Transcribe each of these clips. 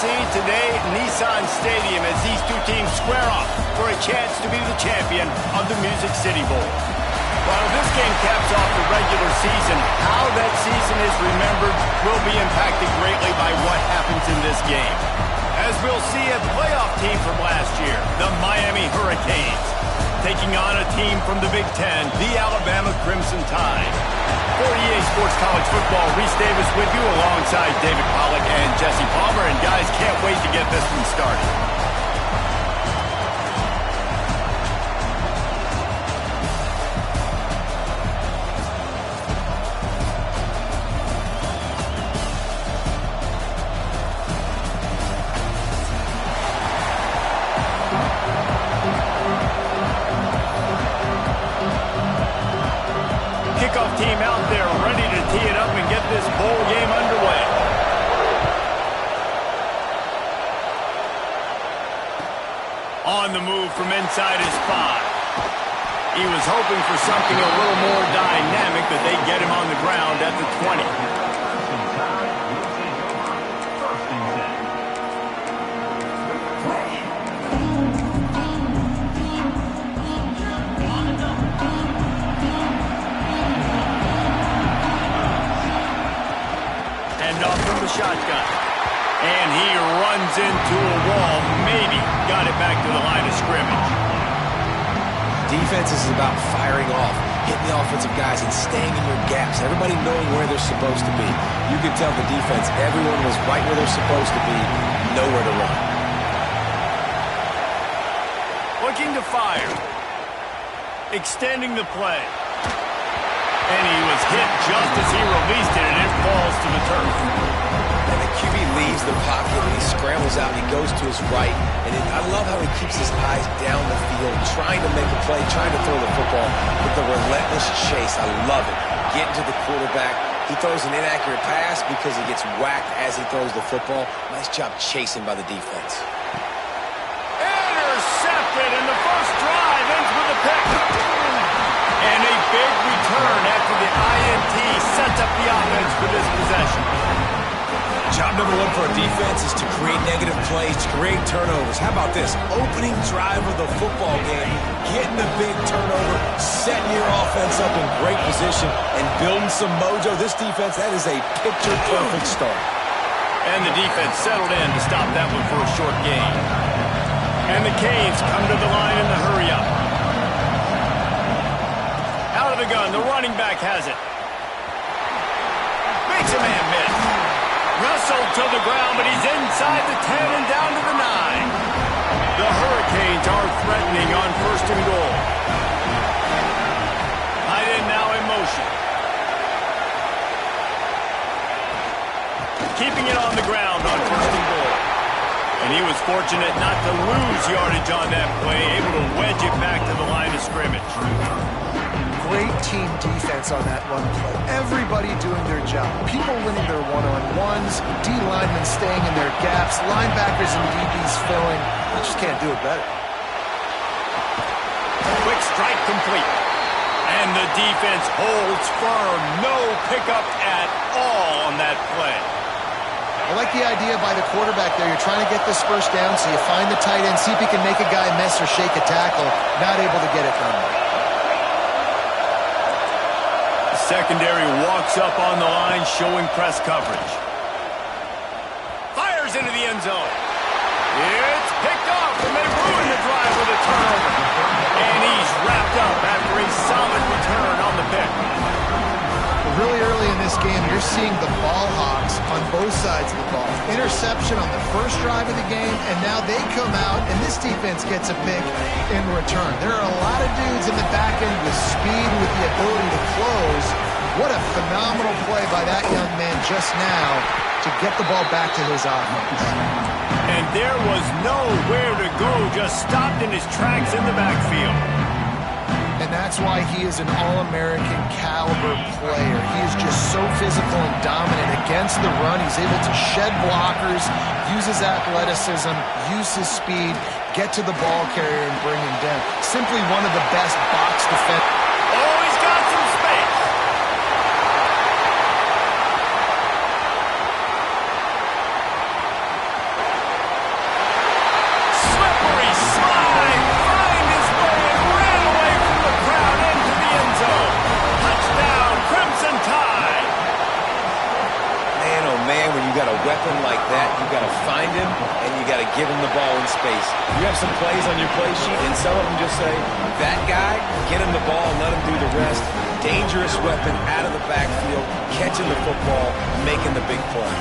scene today at Nissan Stadium as these two teams square off for a chance to be the champion of the Music City Bowl. While this game caps off the regular season, how that season is remembered will be impacted greatly by what happens in this game. As we'll see a playoff team from last year, the Miami Hurricanes, taking on a team from the Big Ten, the Alabama Crimson Tide. For EA Sports College Football, Reese Davis with you alongside David Pollack and Jesse Palmer. And guys, can't wait to get this one started. Kickoff team out there ready to tee it up and get this bowl game underway. On the move from inside his spot. He was hoping for something a little more dynamic, but they get him on the ground at the 20. Shotgun. And he runs into a wall. Maybe got it back to the line of scrimmage. Defense is about firing off, hitting the offensive guys, and staying in your gaps. Everybody knowing where they're supposed to be. You can tell the defense, everyone was right where they're supposed to be, nowhere to run. Looking to fire. Extending the play. And he was hit just as he released it, and it falls to the turf. And the QB leaves the pocket, and he scrambles out, and he goes to his right. And I love how he keeps his eyes down the field, trying to make a play, trying to throw the football with the relentless chase. I love it. Getting to the quarterback. He throws an inaccurate pass because he gets whacked as he throws the football. Nice job chasing by the defense. Intercepted, and the first drive ends with a pick. And a big return after the INT sets up the offense for this possession. Job number one for a defense is to create negative plays, to create turnovers. How about this? Opening drive of the football game, getting a big turnover, setting your offense up in great position, and building some mojo. This defense, that is a picture-perfect start. And the defense settled in to stop that one for a short gain. And the Canes come to the line in the hurry-up. Out of the gun, the running back has it. Makes a man miss. Wrestled to the ground, but he's inside the 10 and down to the 9. The Hurricanes are threatening on 1st and goal. Tight end now in motion. Keeping it on the ground on 1st and goal. And he was fortunate not to lose yardage on that play, able to wedge it back to the line of scrimmage. Great team defense on that run play. Everybody doing their job. People winning their one-on-ones, D linemen staying in their gaps, linebackers and DBs filling. You just can't do it better. Quick strike complete. And the defense holds firm. No pickup at all on that play. I like the idea by the quarterback there. You're trying to get this first down, so you find the tight end, see if he can make a guy miss or shake a tackle. Not able to get it done. Secondary walks up on the line, showing press coverage. Fires into the end zone. It's picked off, and they ruin the drive with a turnover. And he's wrapped up after a solid return on the pick. Really early in this game, you're seeing the ball hawks on both sides of the ball. Interception on the first drive of the game, and now they come out, and this defense gets a pick in return. There are a lot of dudes in the back end with speed, with the ability to close. What a phenomenal play by that young man just now to get the ball back to his offense. And there was nowhere to go, just stopped in his tracks in the backfield. And that's why he is an All-American caliber player. He is just so physical and dominant against the run. He's able to shed blockers, use his athleticism, use his speed, get to the ball carrier and bring him down. Simply one of the best box defenders. Oh, he's got some space. weapon like that, you got to find him, and you got to give him the ball in space. You have some plays on your play sheet, and some of them just say, that guy, get him the ball, let him do the rest. Dangerous weapon out of the backfield, catching the football, making the big play.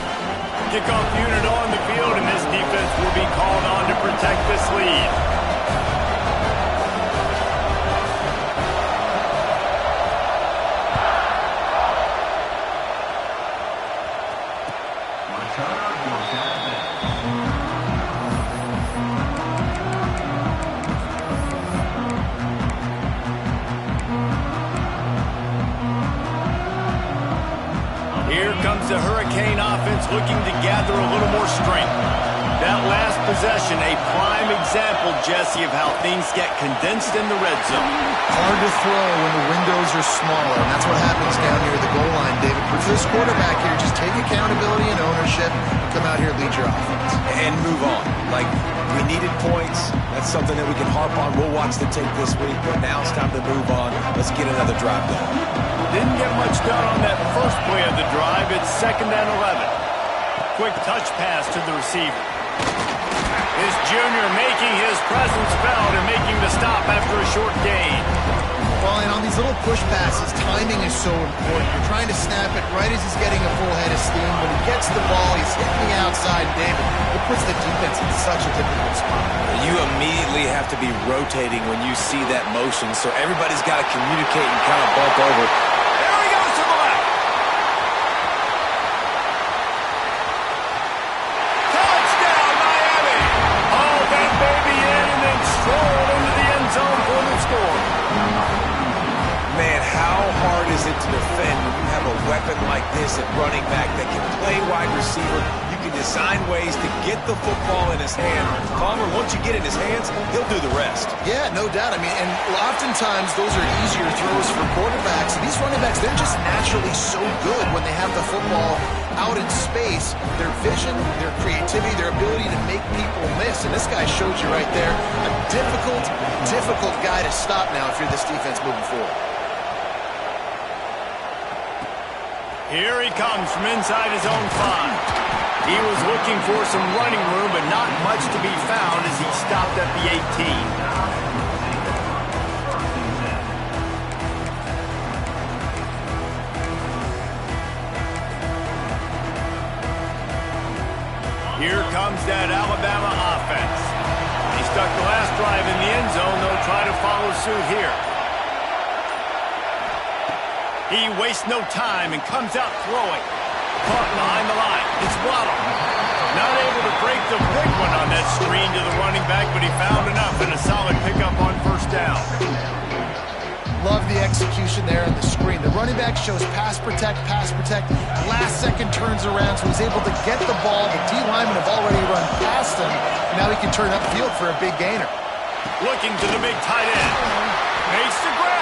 Kickoff unit on the field, and this defense will be called on to protect this lead. Here comes the Hurricane offense looking to gather a little more strength. That last possession, a prime example, Jesse, of how things get condensed in the red zone. Hard to throw when the windows are smaller, and that's what happens down near the goal line, David. For this quarterback here, just take accountability and ownership and come out here and lead your offense. And move on. Like, we needed points. That's something that we can harp on. We'll watch the tape this week, but now it's time to move on. Let's get another drive going. Didn't get much done on that first play of the drive. It's 2nd and 11. Quick touch pass to the receiver. This junior making his presence felt and making the stop after a short gain. Well, and on these little push passes, timing is so important. You're trying to snap it right as he's getting a full head of steam. When he gets the ball, he's hitting the outside, David. It puts the defense in such a difficult spot. You immediately have to be rotating when you see that motion, so everybody's got to communicate and kind of bump over. There he goes to the left. Touchdown, Miami. Oh, that baby in and then strolled into the end zone for the score. Man, how hard is it to defend when you have a weapon like this at running back that can play wide receiver? You can design ways to get the football in his hand. Palmer, once you get it in his hands, he'll do the rest. Yeah, no doubt. I mean, and oftentimes those are easier throws for quarterbacks. These running backs, they're just naturally so good when they have the football out in space. Their vision, their creativity, their ability to make people miss. And this guy showed you right there, a difficult guy to stop now if you're this defense moving forward. Here he comes from inside his own 5. He was looking for some running room, but not much to be found as he stopped at the 18. Here comes that Alabama offense. He stuck the last drive in the end zone. They'll try to follow suit here. He wastes no time and comes out throwing. Caught behind the line. It's Waddle. Not able to break the big one on that screen to the running back, but he found enough and a solid pickup on first down. Love the execution there on the screen. The running back shows pass protect. Last second turns around, so he's able to get the ball. The D linemen have already run past him. Now he can turn upfield for a big gainer. Looking to the big tight end. Makes the grab.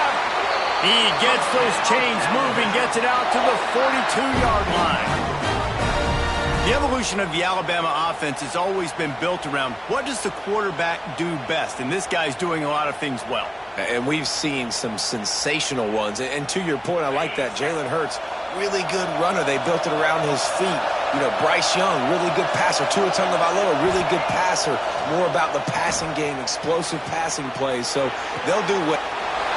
He gets those chains moving, gets it out to the 42-yard line. The evolution of the Alabama offense has always been built around what does the quarterback do best, and this guy's doing a lot of things well. And we've seen some sensational ones. And to your point, I like that. Jalen Hurts, really good runner. They built it around his feet. You know, Bryce Young, really good passer. Tua Tagovailoa, really good passer. More about the passing game, explosive passing plays. So they'll do what...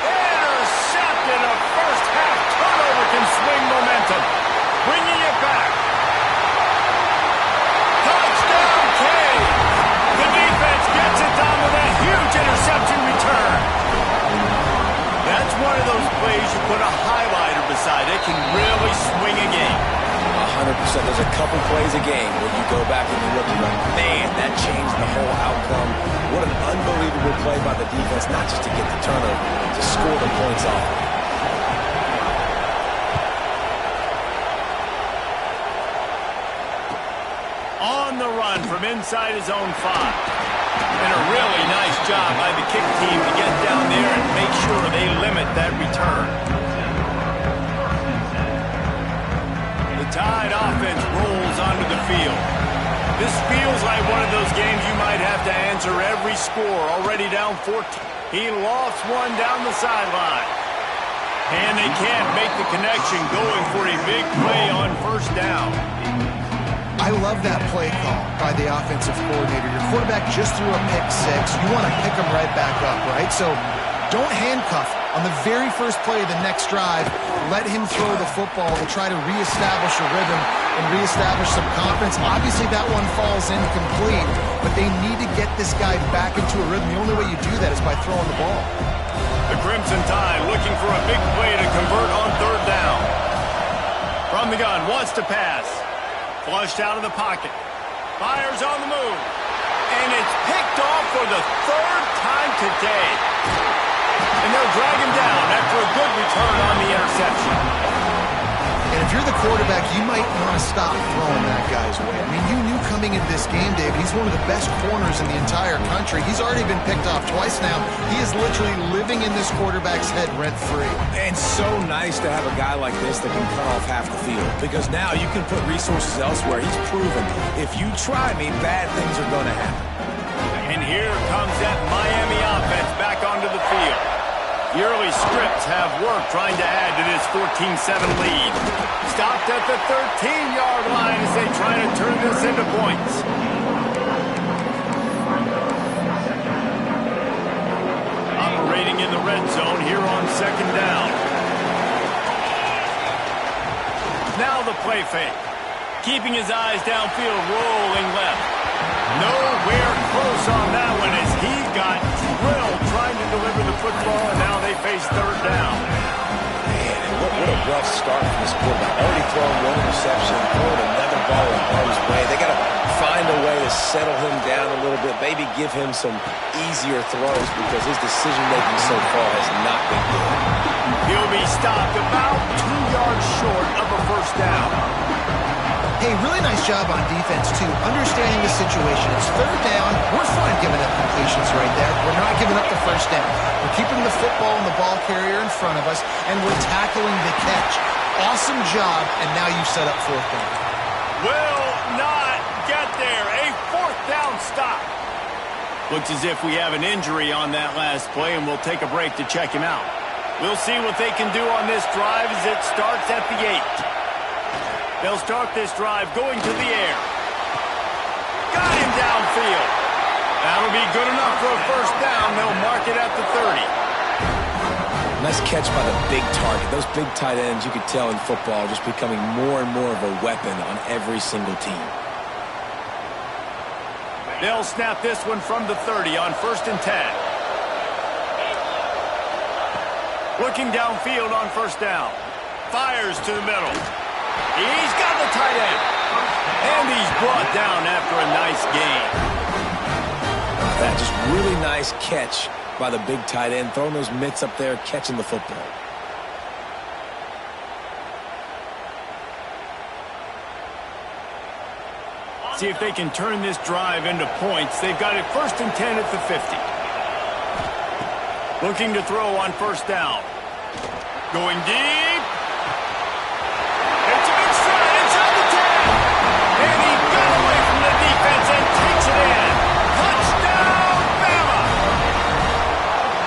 Intercepted, a first-half turnover can swing momentum. Bringing it back. Touchdown, Cade. The defense gets it done with a huge interception return. That's one of those plays you put a highlighter beside. It can really swing a game. 100%. There's a couple plays a game where you go back and you look, you're like, man, that changed the whole outcome. What an unbelievable play by the defense, not just to get the turnover, to score the points off. On the run from inside his own 5. And a really nice job by the kick team to get down there and make sure they limit that return. The Tide offense rolls onto the field. This feels like one of those games you might have to answer every score. Already down 14. He lofts one down the sideline. And they can't make the connection, going for a big play on first down. I love that play call by the offensive coordinator. Your quarterback just threw a pick six. You want to pick him right back up, right? So don't handcuff him. On the very first play of the next drive, let him throw the football to try to reestablish a rhythm and reestablish some confidence. Obviously, that one falls incomplete, but they need to get this guy back into a rhythm. The only way you do that is by throwing the ball. The Crimson Tide looking for a big play to convert on third down. From the gun, wants to pass. Flushed out of the pocket. Fires on the move. And it's picked off for the third time today. And they'll drag him down after a good return on the interception. And if you're the quarterback, you might want to stop throwing that guy's way. I mean, you knew coming into this game, Dave, he's one of the best corners in the entire country. He's already been picked off twice now. He is literally living in this quarterback's head rent-free. And so nice to have a guy like this that can cut off half the field, because now you can put resources elsewhere. He's proven if you try me, bad things are going to happen. And here comes that Miami offense back onto the field. The early scripts have worked trying to add to this 14-7 lead. Stopped at the 13-yard line as they try to turn this into points. Operating in the red zone here on second down. Now the play fake. Keeping his eyes downfield, rolling left. Nowhere close on that one as he got drilled trying to deliver the football, and now they face third down. Man, what a rough start for this quarterback. Already throwing one interception, throwing another ball in harm's way. They got to find a way to settle him down a little bit, maybe give him some easier throws because his decision-making so far has not been good. He'll be stopped about 2 yards short of a first down. Hey, really nice job on defense, too. Understanding the situation. It's third down. We're fine giving up completions right there. We're not giving up the first down. We're keeping the football and the ball carrier in front of us, and we're tackling the catch. Awesome job, and now you set up fourth down. Will not get there. A fourth down stop. Looks as if we have an injury on that last play, and we'll take a break to check him out. We'll see what they can do on this drive as it starts at the 8. They'll start this drive going to the air. Got him downfield. That'll be good enough for a first down. They'll mark it at the 30. Nice catch by the big target. Those big tight ends, you could tell in football, just becoming more and more of a weapon on every single team. They'll snap this one from the 30 on 1st and 10. Looking downfield on first down. Fires to the middle. He's got the tight end. And he's brought down after a nice gain. That just really nice catch by the big tight end, throwing those mitts up there, catching the football. See if they can turn this drive into points. They've got it 1st and 10 at the 50. Looking to throw on first down. Going deep. It's a big stride inside the 10. And he got away from the defense and takes it in. Touchdown, Bama!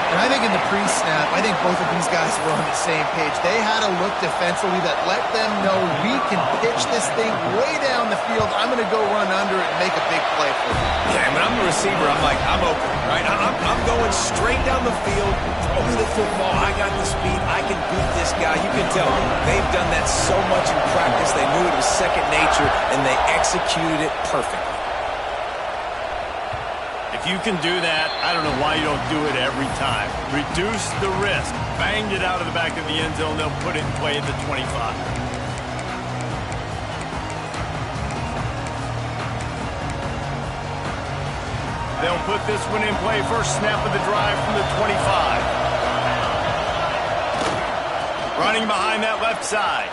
And I think in the pre-snap, I think both of these guys were on the same page. They had a look defensively that let them know we can pitch this thing way down the field. I'm going to go run under it and make a big play for them. Yeah, when I'm the receiver, I'm like, I'm open, right? I'm going straight down the field. Throw me the football. I got the speed. I can beat this guy. You can tell they've done that so much in practice. They knew it was second nature, and they executed it perfectly. If you can do that, I don't know why you don't do it every time. Reduce the risk. Banged it out of the back of the end zone. They'll put it in play at the 25. They'll put this one in play. First snap of the drive from the 25. Running behind that left side.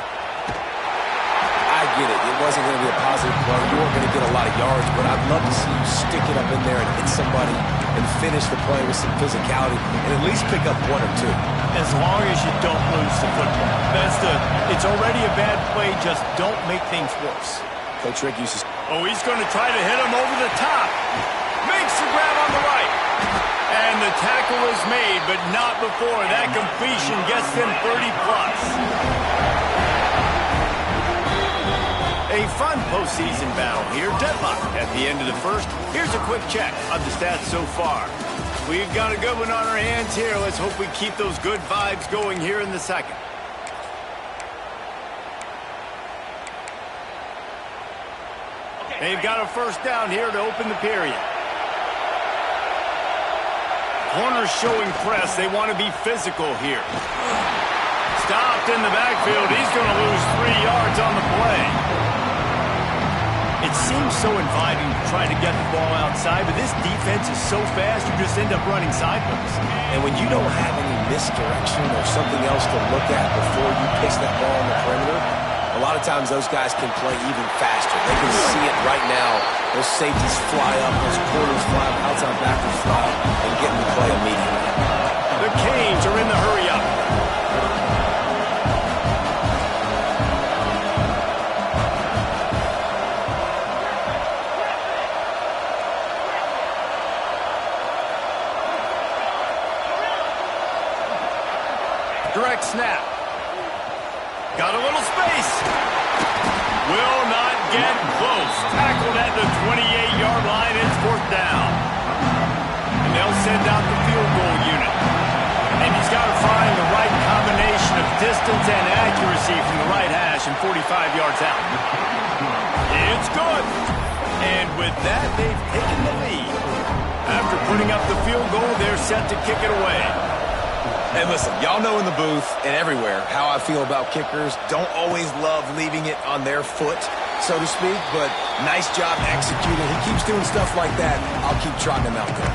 I get it. It wasn't going to be a positive play. You weren't going to get a lot of yards, but I'd love to see you stick it up in there and hit somebody and finish the play with some physicality and at least pick up one or two. As long as you don't lose the football. It's already a bad play. Just don't make things worse. Coach Rick uses... Oh, he's going to try to hit him over the top. Makes the grab on the right. And the tackle is made, but not before. That completion gets them 30+. A A fun postseason battle here. Deadlock at the end of the first. Here's a quick check of the stats so far. We've got a good one on our hands here. Let's hope we keep those good vibes going here in the second. They've got a first down here to open the period. Corners showing press. They want to be physical here. Stopped in the backfield. He's going to lose 3 yards on the play. It seems so inviting to try to get the ball outside, but this defense is so fast, you just end up running sideways. And when you don't have any misdirection or something else to look at before you pitch that ball on the perimeter, a lot of times those guys can play even faster. They can see it right now. Those safeties fly up, those corners fly up, outside backers fly up, and get in the play immediately. The Canes are in the hurry-up. Direct snap. Got a little space. Will not get close. Tackled at the 28-yard line. It's 4th down. And they'll send out the field goal unit. And he's got to find the right combination of distance and accuracy from the right hash and 45 yards out. It's good. And with that, they've taken the lead. After putting up the field goal, they're set to kick it away. And listen, y'all know in the booth and everywhere how I feel about kickers. Don't always love leaving it on their foot, so to speak, but nice job executing. He keeps doing stuff like that. I'll keep trotting him out there.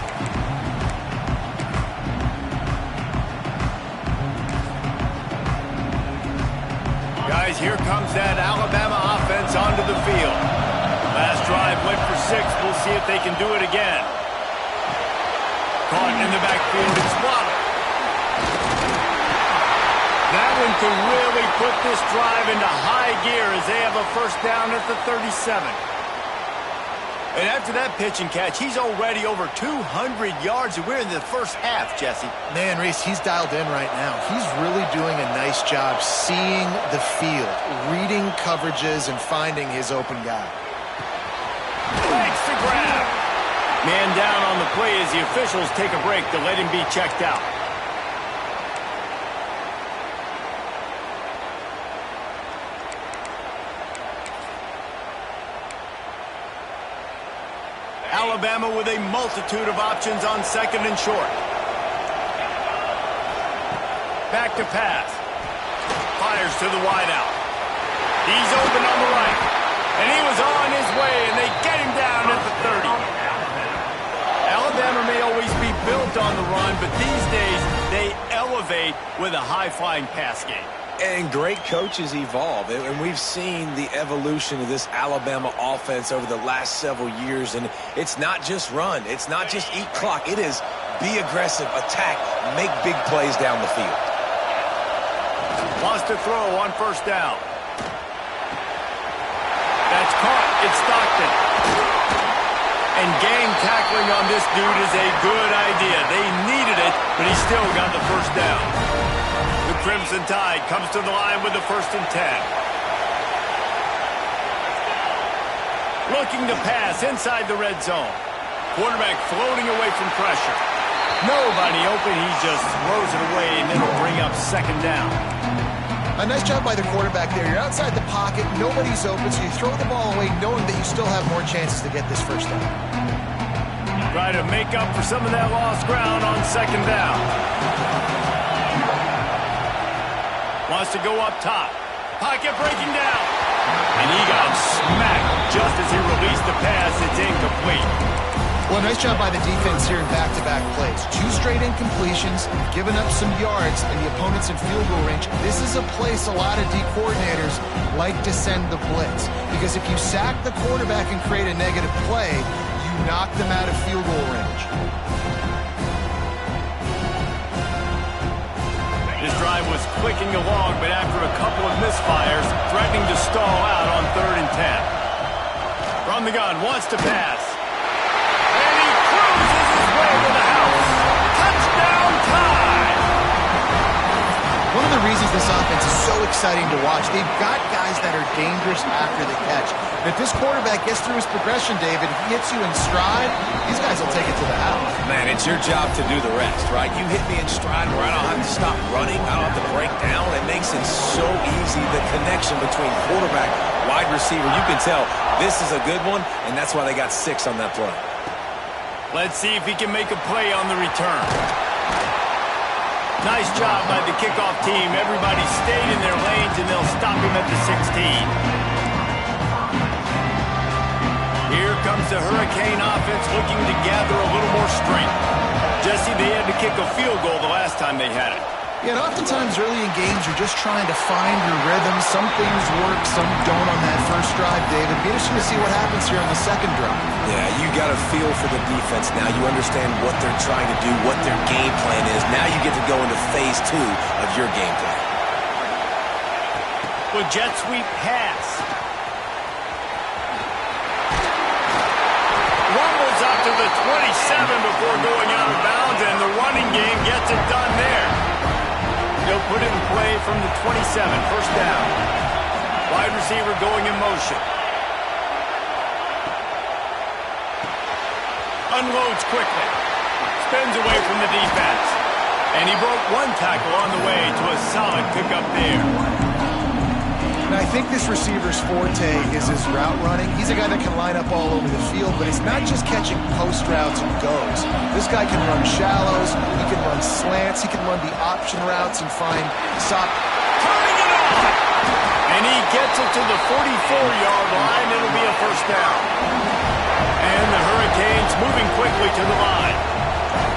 Guys, here comes that Alabama offense onto the field. Last drive went for 6. We'll see if they can do it again. Caught in the backfield and swallowed. That one can really put this drive into high gear as they have a first down at the 37. And after that pitch and catch, he's already over 200 yards, and we're in the first half, Jesse. Man, Reese, he's dialed in right now. He's really doing a nice job seeing the field, reading coverages, and finding his open guy. Thanks to grab. Man down on the play as the officials take a break to let him be checked out. Alabama with a multitude of options on 2nd and short. Back to pass. Fires to the wideout. He's open on the right. And he was on his way, and they get him down at the 30. Alabama may always be built on the run, but these days they elevate with a high-flying pass game. And great coaches evolve, and we've seen the evolution of this Alabama offense over the last several years, and it's not just run, it's not just eat clock, it is be aggressive, attack, make big plays down the field. Wants to throw on 1st down. That's caught. It's Stockton. And gang tackling on this dude is a good idea. They needed it, but he still got the first down. The Crimson Tide comes to the line with the 1st and 10. Looking to pass inside the red zone. Quarterback floating away from pressure. Nobody open. He just throws it away, and it'll bring up 2nd down. A nice job by the quarterback there. You're outside the pocket. Nobody's open, so you throw the ball away knowing that you still have more chances to get this first down. Try to make up for some of that lost ground on 2nd down. Wants to go up top. Pocket breaking down. And he got smacked just as he released the pass. It's incomplete. Well, nice job by the defense here in back-to-back plays. 2 straight incompletions, giving up some yards, and the opponent's in field goal range. This is a place a lot of D coordinators like to send the blitz, because if you sack the quarterback and create a negative play, you knock them out of field goal range. This drive was clicking along, but after a couple of misfires, threatening to stall out on 3rd and 10. From the gun, wants to pass. And he cruises his way to the house. Touchdown time! One of the reasons this offense is so exciting to watch. They've got guys that are dangerous after the catch. And if this quarterback gets through his progression, David, he hits you in stride, these guys will take it to the house. Man, it's your job to do the rest, right? You hit me in stride where I don't have to stop running, I don't have to break down. It makes it so easy, the connection between quarterback, wide receiver. You can tell this is a good one, and that's why they got 6 on that play. Let's see if he can make a play on the return. Nice job by the kickoff team. Everybody stayed in their lanes, and they'll stop him at the 16. Here comes the Hurricane offense looking to gather a little more strength. Jesse, they had to kick a field goal the last time they had it. Yeah, and oftentimes early in games, you're just trying to find your rhythm. Some things work, some don't on that first drive, David. Be interesting to see what happens here on the second drive. Yeah, you got a feel for the defense now. You understand what they're trying to do, what their game plan is. Now you get to go into phase 2 of your game plan. With jet sweep pass. Rumbles up to the 27 before going out of bounds, and the running game gets it done there. They'll put it in play from the 27, first down. Wide receiver going in motion. Unloads quickly. Spins away from the defense. And he broke one tackle on the way to a solid pickup there. And I think this receiver's forte is his route running. He's a guy that can line up all over the field, but it's not just catching post routes and goes. This guy can run shallows, he can run slants, he can run the option routes and find stop. Turning it on! And he gets it to the 44-yard line. It'll be a first down. And the Hurricanes moving quickly to the line.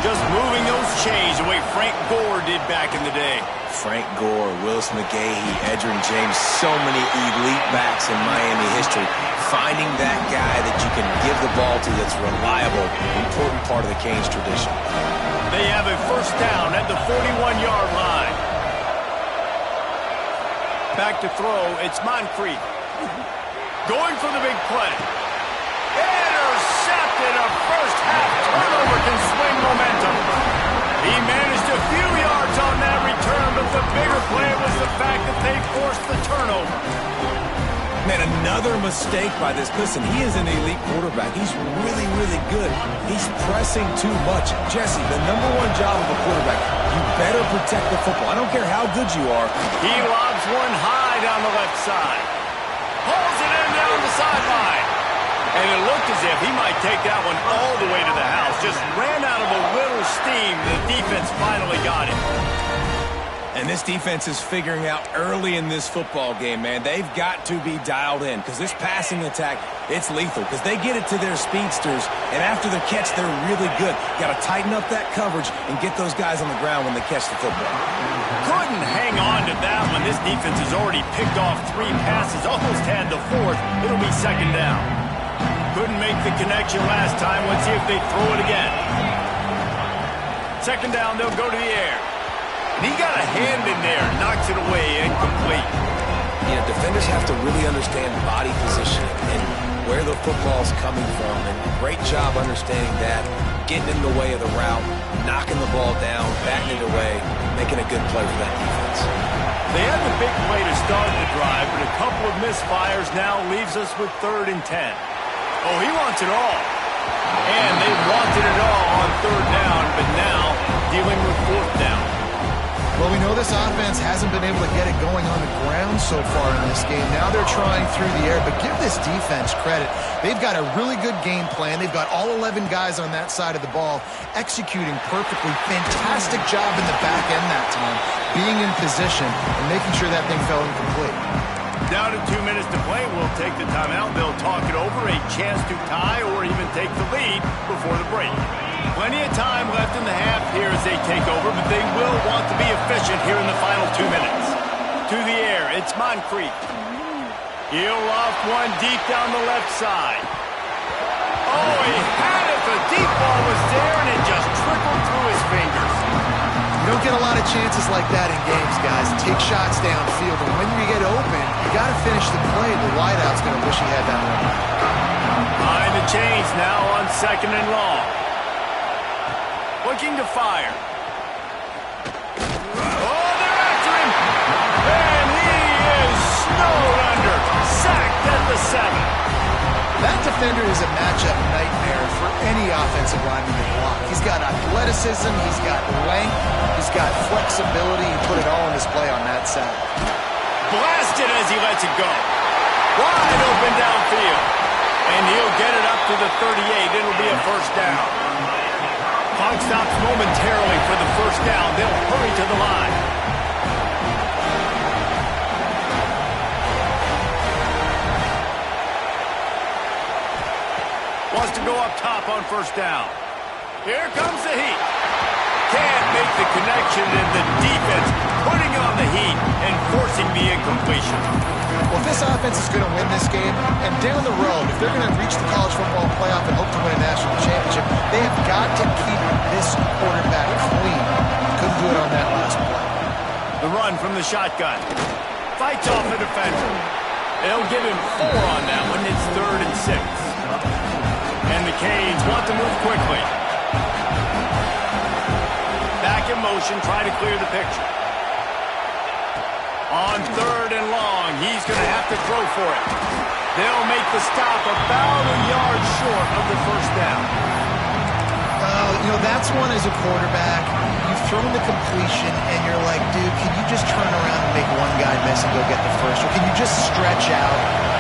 Just moving those chains the way Frank Gore did back in the day. Frank Gore, Willis McGahee, Edgerrin James, so many elite backs in Miami history. Finding that guy that you can give the ball to that's reliable, important part of the Canes tradition. They have a first down at the 41-yard line. Back to throw, it's Moncrief. Going for the big play. Intercepted, a first half turnover can swing momentum. He managed a few yards on that return, but the bigger play was the fact that they forced the turnover. Man, another mistake by this. Listen, he is an elite quarterback. He's really, really good. He's pressing too much. Jesse, the #1 job of a quarterback, you better protect the football. I don't care how good you are. He lobs one high down the left side. Pulls it in down the sideline. And it looked as if he might take that one all the way to the house. Just ran out of a little steam. The defense finally got him. And this defense is figuring out early in this football game, man. They've got to be dialed in because this passing attack, it's lethal because they get it to their speedsters, and after the catch, they're really good. Got to tighten up that coverage and get those guys on the ground when they catch the football. Couldn't hang on to that one. This defense has already picked off 3 passes, almost had the 4th. It'll be second down. Couldn't make the connection last time. Let's see if they throw it again. Second down, they'll go to the air. And he got a hand in there, knocks it away, incomplete. You know, defenders have to really understand body position and where the football's coming from. And great job understanding that, getting in the way of the route, knocking the ball down, batting it away, making a good play for that defense. They had the big play to start the drive, but a couple of misfires now leaves us with 3rd and 10. Oh, he wants it all. And they wanted it all on 3rd down, but now dealing with 4th down. Well, we know this offense hasn't been able to get it going on the ground so far in this game. Now they're trying through the air, but give this defense credit. They've got a really good game plan. They've got all 11 guys on that side of the ball executing perfectly. Fantastic job in the back end that time, being in position and making sure that thing fell incomplete. Down to 2 minutes to play. We'll take the timeout. They'll talk it over, a chance to tie or even take the lead before the break. Plenty of time left in the half here as they take over, but they will want to be efficient here in the final 2 minutes. To the air, it's Moncrief. He'll loft one deep down the left side. Oh, he had it. The deep ball was there, and it just trickled through his fingers. You don't get a lot of chances like that in games, guys. Take shots downfield, and when you get open, you got to finish the play. The wideout's going to wish he had that one. Behind the chains now on 2nd and long. Looking to fire. Oh, they're after him. And he 7. That defender is a matchup nightmare for any offensive lineman to block. He's got athleticism, he's got length, he's got flexibility. He put it all in display on that side. Blasted as he lets it go. Wide open downfield. And he'll get it up to the 38. It'll be a first down. Clock stops momentarily for the first down. They'll hurry to the line. Wants to go up top on first down. Here comes the heat. Can't make the connection, and the defense putting on the heat and forcing the incompletion. Well, if this offense is going to win this game, and down the road, if they're going to reach the college football playoff and hope to win a national championship, they have got to keep this quarterback clean. Couldn't do it on that last play. The run from the shotgun. Fights off the defender. They'll give him 4 on that one. It's 3rd and 6. And the Canes want to move quickly. Back in motion, try to clear the picture. On 3rd and long, he's going to have to throw for it. They'll make the stop about a yard short of the first down. That's one as a quarterback. You've thrown the completion, and you're like, dude, can you just turn around and make one guy miss and go get the first? Or can you just stretch out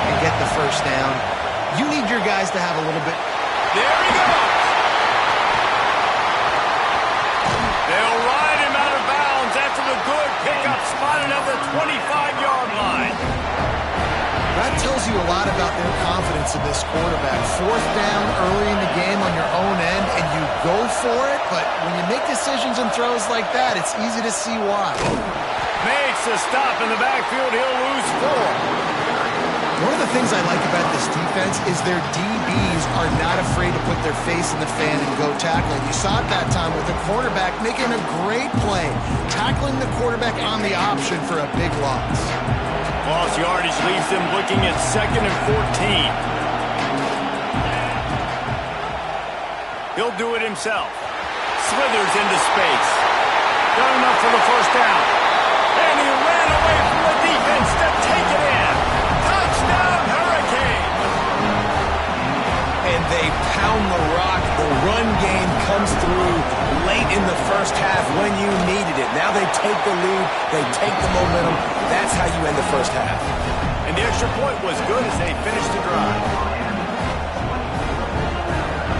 and get the first down? You need your guys to have a little bit. There he goes. They'll ride him out of bounds after the good pickup spotted at the 25-yard line. That tells you a lot about their confidence in this quarterback. 4th down early in the game on your own end, and you go for it, but when you make decisions and throws like that, it's easy to see why. Makes a stop in the backfield. He'll lose 4. One of the things I like about this defense is their DBs are not afraid to put their face in the fan and go tackle. You saw it that time with the quarterback making a great play, tackling the quarterback on the option for a big loss. Lost yardage leaves them looking at 2nd and 14. He'll do it himself. Slithers into space. Got enough for the first down. And he ran away from the defense to take it in. Touchdown, Hurricane! And they pound the rock. The run game comes through late in the first half when you needed it. Now they take the lead. They take the momentum. That's how you end the first half. And the extra point was good as they finished the drive.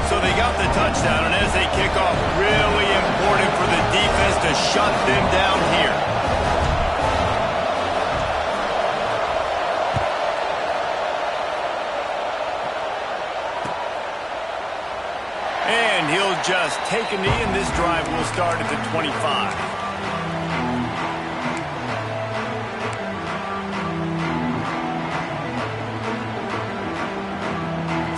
So they got the touchdown, and as they kick off, really important for the defense to shut them down here. And he'll just take a knee, and this drive will start at the 25.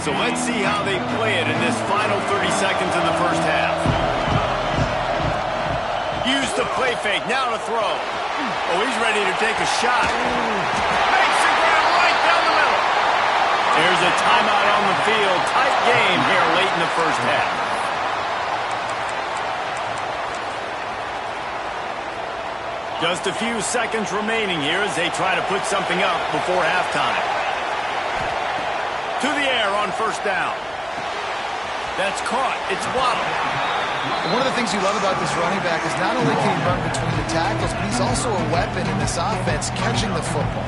So let's see how they play it in this final 30 seconds of the first half. Use the play fake, now to throw. Oh, he's ready to take a shot. Makes the grab right down the middle. There's a timeout on the field. Tight game here late in the first half. Just a few seconds remaining here as they try to put something up before halftime. To the air on first down. That's caught. It's Waddle. One of the things you love about this running back is not only can he run between the tackles, but he's also a weapon in this offense catching the football.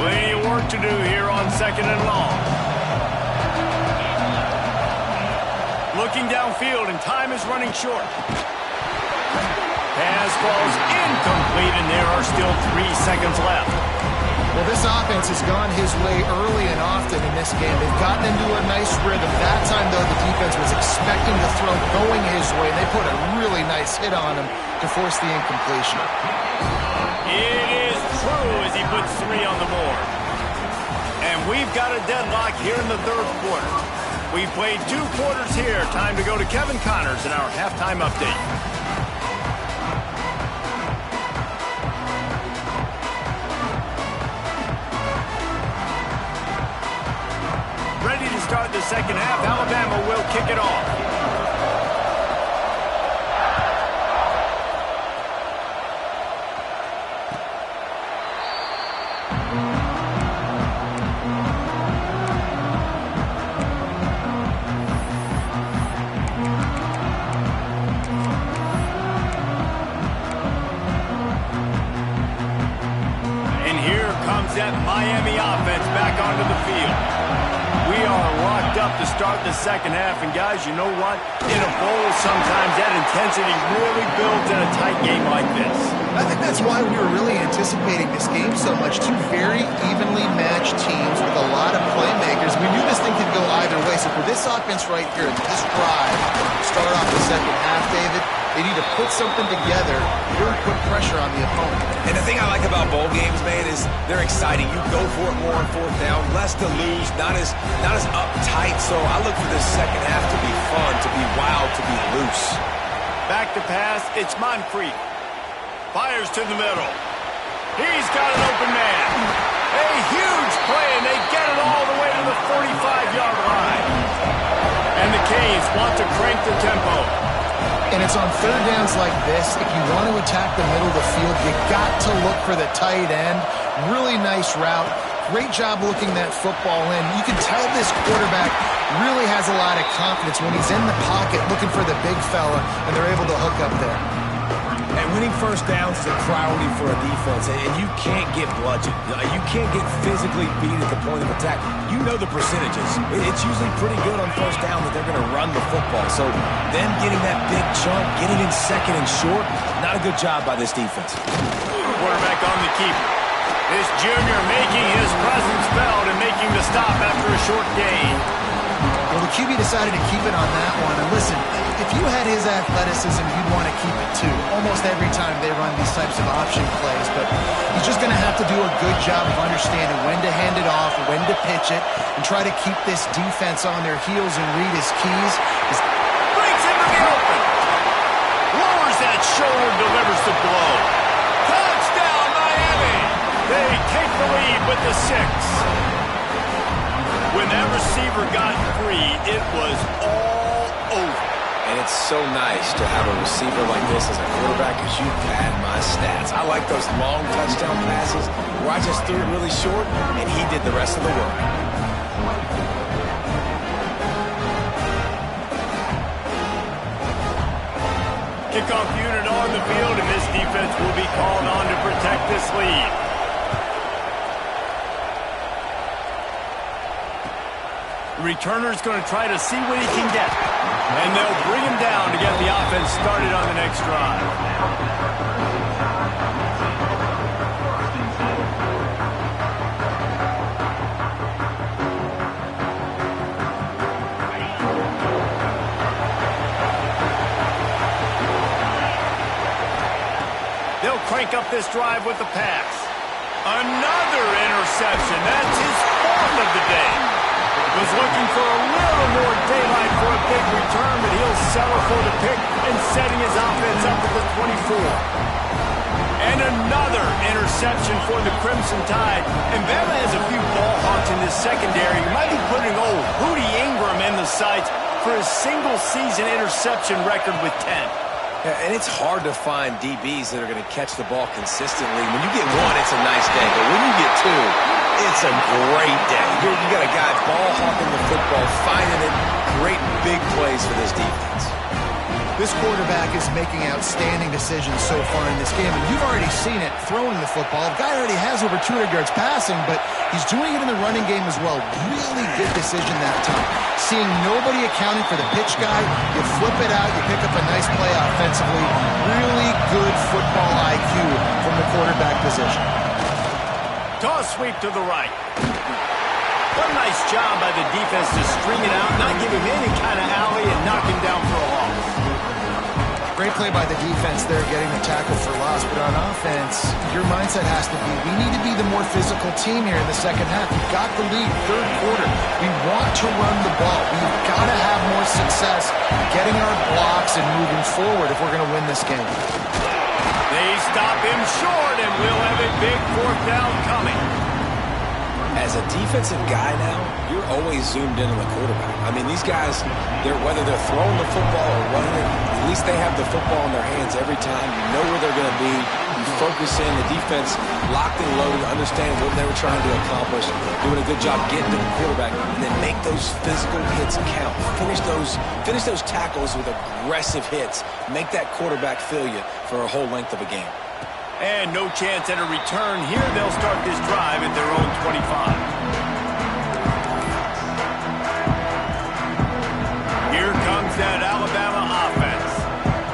Plenty of work to do here on 2nd and long. Looking downfield, and time is running short. Pass falls incomplete, and there are still 3 seconds left. Well, this offense has gone his way early and often in this game. They've gotten into a nice rhythm. That time, though, the defense was expecting the throw going his way. They put a really nice hit on him to force the incompletion. It is true as he puts 3 on the board. And we've got a deadlock here in the 3rd quarter. We've played 2 quarters here. Time to go to Kevin Connors in our halftime update. Ready to start the second half. Alabama will kick it off. drives that Miami offense back onto the field. We are locked up to start the second half, and guys, you know what? In a bowl, sometimes that intensity really builds in a tight game like this. I think that's why we were really anticipating this game so much. Two very evenly matched teams with a lot of playmakers. We knew this thing could go either way. So for this offense right here, this drive, start off the second half, David, they need to put something together, really put pressure on the opponent. And the thing I like about bowl games, man, is they're exciting. You go for it more on fourth down, less to lose, not as uptight. So I look for this second half to be fun, to be wild, to be loose. Back to pass, it's Moncrief. Fires to the middle. He's got an open man. A huge play, and they get it all the way to the 45-yard line. And the Canes want to crank the tempo. And it's on third downs like this. If you want to attack the middle of the field, you got to look for the tight end. Really nice route. Great job looking that football in. You can tell this quarterback really has a lot of confidence when he's in the pocket looking for the big fella, and they're able to hook up there. And winning first downs is a priority for a defense, and you can't get bludgeoned. You can't get physically beat at the point of attack. You know the percentages. It's usually pretty good on first down that they're going to run the football. So them getting that big chunk, getting in second and short, not a good job by this defense. Quarterback on the keeper. This junior making his presence felt and making the stop after a short gain. Well, the QB decided to keep it on that one. And listen, if you had his athleticism, you'd want to keep it too. Almost every time they run these types of option plays. But he's just going to have to do a good job of understanding when to hand it off, when to pitch it, and try to keep this defense on their heels and read his keys. Breaks into the open. Lowers that shoulder, delivers the blow. Touchdown, Miami. They take the lead with the 6. When that receiver got free, it was all over. And it's so nice to have a receiver like this as a quarterback because you pad my stats. I like those long touchdown passes where I just threw it really short and he did the rest of the work. Kickoff unit on the field, and this defense will be called on to protect this lead. Returner's going to try to see what he can get. And they'll bring him down to get the offense started on the next drive. They'll crank up this drive with the pass. Another interception. That's his fourth of the day. Was looking for a little more daylight for a big return, but he'll settle for the pick and setting his offense up at the 24. And another interception for the Crimson Tide. And Bama has a few ball hawks in this secondary. You might be putting old Hootie Ingram in the sights for his single-season interception record with 10. Yeah, and it's hard to find DBs that are going to catch the ball consistently. When you get one, it's a nice day. But when you get two, it's a great day. You got a guy ball hawking the football, finding it. Great big plays for this defense. This quarterback is making outstanding decisions so far in this game, and you've already seen it throwing the football. The guy already has over 200 yards passing, but he's doing it in the running game as well. Really good decision that time. Seeing nobody accounting for the pitch guy, you flip it out, you pick up a nice play offensively. Really good football IQ from the quarterback position. Toss sweep to the right. What a nice job by the defense to string it out, not give him any kind of alley, and knock him down for a loss. Great play by the defense there, getting the tackle for loss. But on offense, your mindset has to be, we need to be the more physical team here in the second half. We've got the lead, third quarter. We want to run the ball. We've got to have more success getting our blocks and moving forward if we're going to win this game. They stop him short, and we'll have a big fourth down coming. As a defensive guy now, you're always zoomed in on the quarterback. I mean, these guys, whether they're throwing the football or running it, at least they have the football in their hands every time. You know where they're going to be. You focus in. The defense locked and loaded, understanding what they were trying to accomplish, doing a good job getting to the quarterback, and then make those physical hits count. Finish those tackles with aggressive hits. Make that quarterback feel you for a whole length of a game. And no chance at a return here. They'll start this drive at their own 25. Here comes that Alabama offense.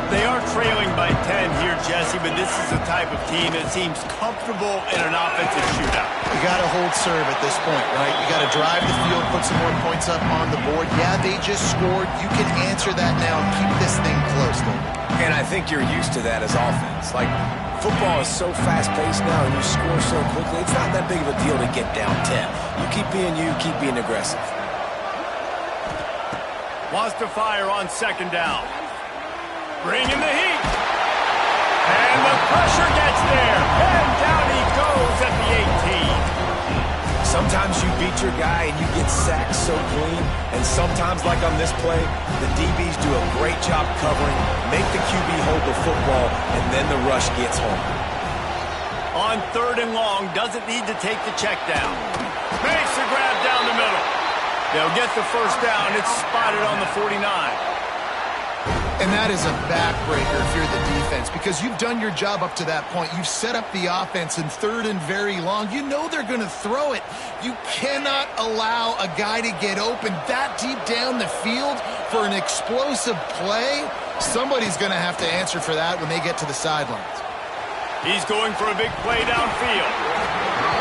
They are trailing by 10 here, Jesse, but this is the type of team that seems comfortable in an offensive shootout. You got to hold serve at this point, right? You got to drive the field, put some more points up on the board. Yeah, they just scored. You can answer that now and keep this thing close, though. And I think you're used to that as offense. Like, football is so fast-paced now and you score so quickly, it's not that big of a deal to get down 10. You keep being aggressive. Wants to fire on second down. Bring in the heat. And the pressure gets there. And down he goes at the 18. Sometimes you beat your guy and you get sacked so clean. And sometimes, like on this play, the DBs do a great job covering, make the QB hold the football, and then the rush gets home. On third and long, doesn't need to take the check down. Makes the grab down the middle. They'll get the first down. It's spotted on the 49. And that is a backbreaker if you're the defense, because you've done your job up to that point. You've set up the offense in third and very long. You know they're going to throw it. You cannot allow a guy to get open that deep down the field for an explosive play. Somebody's going to have to answer for that when they get to the sidelines. He's going for a big play downfield.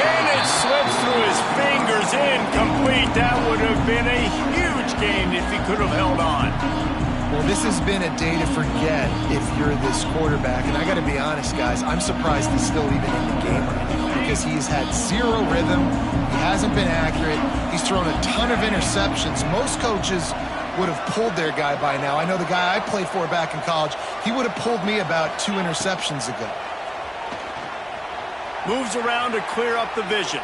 And it slips through his fingers, incomplete. That would have been a huge gain if he could have held on. Well, this has been a day to forget if you're this quarterback. And I got to be honest, guys, I'm surprised he's still even in the game right now because he's had zero rhythm. He hasn't been accurate. He's thrown a ton of interceptions. Most coaches would have pulled their guy by now. I know the guy I played for back in college, he would have pulled me about 2 interceptions ago. Moves around to clear up the vision.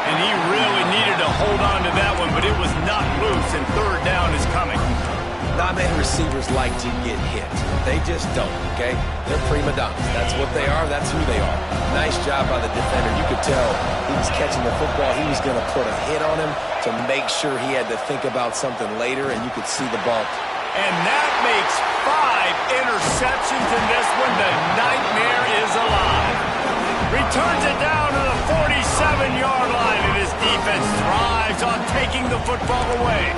And he really needed to hold on to that one, but it was not loose, and third down is coming. Not many receivers like to get hit. They just don't, okay? They're prima donnas. That's what they are. That's who they are. Nice job by the defender. You could tell he was catching the football. He was going to put a hit on him to make sure he had to think about something later, and you could see the ball. And that makes 5 interceptions in this one. The nightmare is alive. Returns it down to the 47-yard line, and his defense thrives on taking the football away.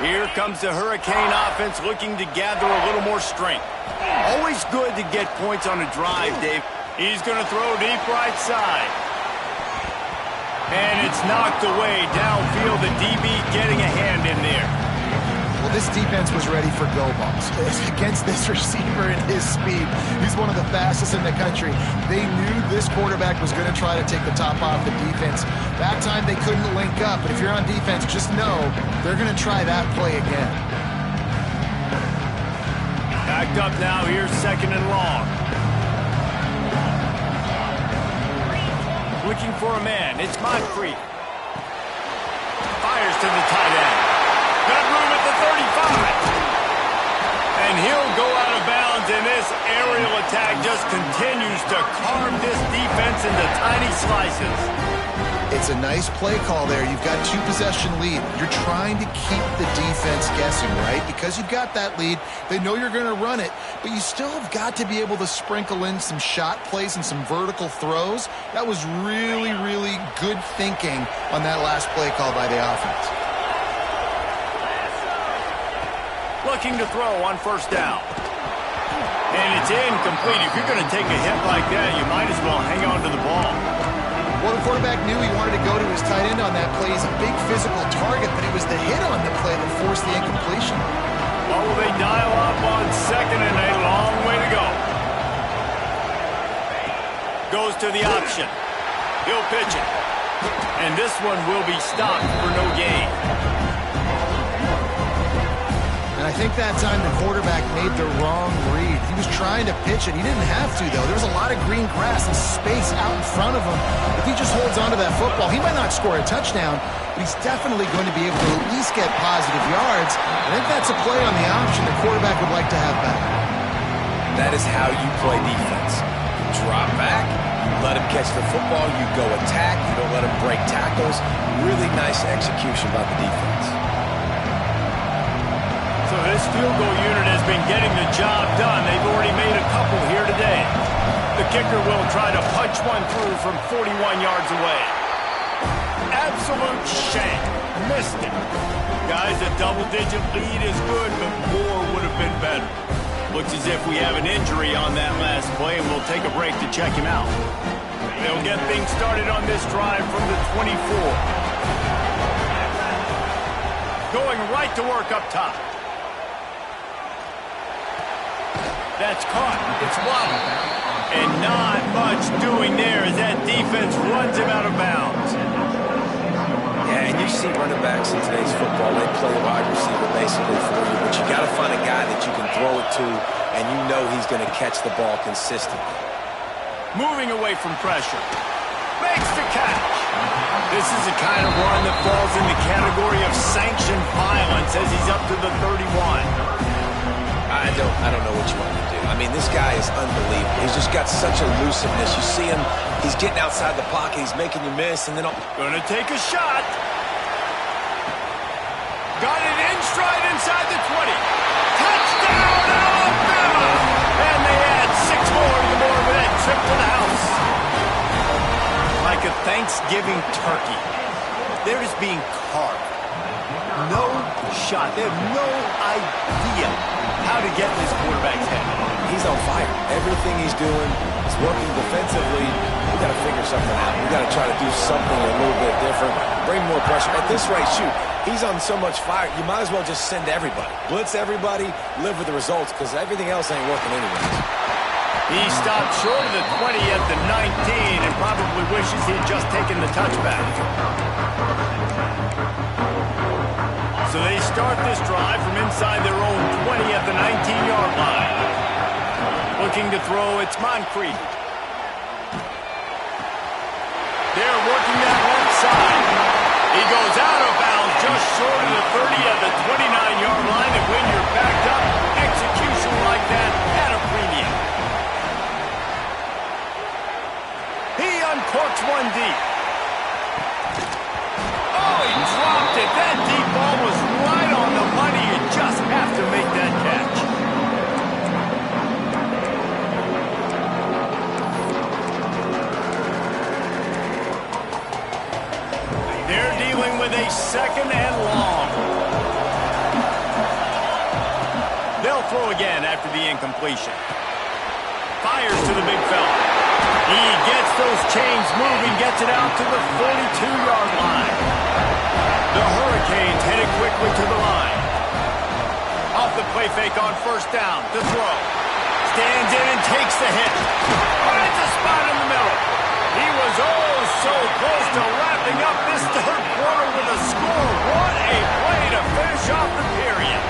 Here comes the Hurricane offense looking to gather a little more strength. Always good to get points on a drive, Dave. He's going to throw deep right side. And it's knocked away downfield. The DB getting a hand in there. Well, this defense was ready for go balls. Against this receiver and his speed, he's one of the fastest in the country. They knew this quarterback was going to try to take the top off the defense. That time they couldn't link up, but if you're on defense, just know they're going to try that play again. Backed up now, here's second and long. Looking for a man, it's Moncrief. Fires to the tight end. Got room at the 35. And he'll go out of bounds, and this aerial attack just continues to carve this defense into tiny slices. It's a nice play call there. You've got 2-possession lead. You're trying to keep the defense guessing, right? Because you've got that lead. They know you're going to run it, but you still have got to be able to sprinkle in some shot plays and some vertical throws. That was really, really good thinking on that last play call by the offense. Looking to throw on first down. And it's incomplete. If you're going to take a hit like that, you might as well hang on to the ball. Well, the quarterback knew he wanted to go to his tight end on that play. He's a big physical target, but it was the hit on the play that forced the incompletion. Oh, they dial up on second, and a long way to go. Goes to the option. He'll pitch it. And this one will be stopped for no gain. And I think think that time the quarterback made the wrong read. He was trying to pitch it. He didn't have to, though. There was a lot of green grass and space out in front of him. If he just holds on to that football, he might not score a touchdown, but he's definitely going to be able to at least get positive yards. I think that's a play on the option the quarterback would like to have back. That is how you play defense. You drop back, you let him catch the football, you go attack, you don't let him break tackles. Really nice execution by the defense. So this field goal unit has been getting the job done. They've already made a couple here today. The kicker will try to punch one through from 41 yards away. Absolute shame. Missed it. Guys, a double-digit lead is good, but more would have been better. Looks as if we have an injury on that last play, and we'll take a break to check him out. They'll get things started on this drive from the 24. Going right to work up top. That's caught. It's wobbled. And not much doing there as that defense runs him out of bounds. Yeah, and you see running backs in today's football, they play wide receiver basically for you, but you got to find a guy that you can throw it to, and you know he's going to catch the ball consistently. Moving away from pressure. Makes the catch. This is the kind of run that falls in the category of sanctioned violence as he's up to the 31. I don't know what you want to do. I mean, this guy is unbelievable. He's just got such elusiveness. You see him, he's getting outside the pocket, he's making you miss, and then... Gonna take a shot. Got it in stride inside the 20. Touchdown, Alabama! And they add 6 more to the board with that trip to the house. Like a Thanksgiving turkey, they're just being carved. No shot. They have no idea how to get in this quarterback's head. He's on fire. Everything he's doing is working defensively. We got to figure something out. We got to try to do something a little bit different. Bring more pressure. At this rate, shoot, he's on so much fire, you might as well just send everybody. Blitz everybody, live with the results, because everything else ain't working anyway. He stopped short of the 20 at the 19 and probably wishes he had just taken the touchback. So they start this drive from inside their own 20 at the 19-yard line. Looking to throw, it's Moncrief. They're working that left side. He goes out of bounds just short of the 30 at the 29-yard line, and when you're backed up, execution like that at a premium. He uncorks one deep. Oh, he dropped it. That deep ball was right on the money. You just have to make that catch. They're dealing with a second and long. They'll throw again after the incompletion. Fires to the big fella. He gets those chains moving, gets it out to the 42-yard line. The Hurricanes headed quickly to the line. Off the play fake on first down. The throw. Stands in and takes the hit. Finds a spot in the middle. He was oh so close to wrapping up this third quarter with a score. What a play to finish off the period.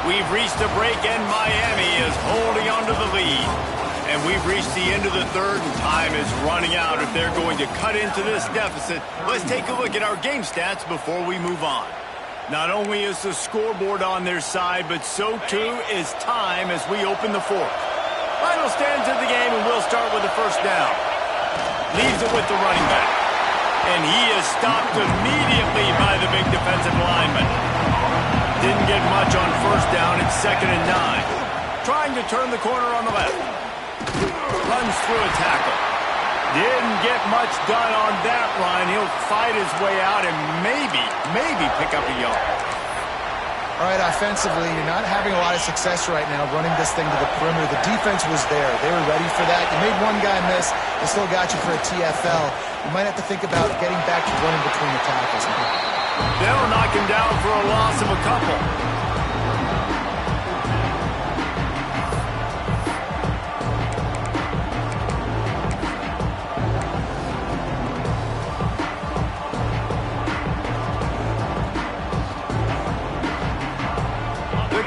We've reached a break and Miami is holding on to the lead. And we've reached the end of the third and time is running out. If they're going to cut into this deficit, let's take a look at our game stats before we move on. Not only is the scoreboard on their side, but so too is time as we open the fourth. Final stands of the game, and we'll start with the first down. Leaves it with the running back. And he is stopped immediately by the big defensive lineman. Didn't get much on first down. It's 2nd and 9. Trying to turn the corner on the left. Runs through a tackle. Didn't get much done on that run. He'll fight his way out and maybe pick up a yard. All right, offensively, you're not having a lot of success right now running this thing to the perimeter. The defense was there. They were ready for that. You made one guy miss. They still got you for a TFL. You might have to think about getting back to running between the tackles. They'll knock him down for a loss of a couple.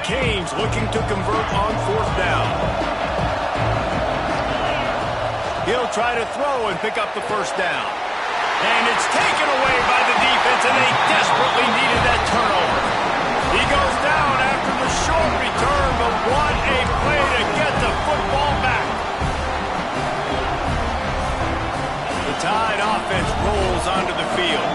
Canes looking to convert on 4th down. He'll try to throw and pick up the 1st down. And it's taken away by the defense, and they desperately needed that turnover. He goes down after the short return, but what a play to get the football back. The Tide offense rolls onto the field.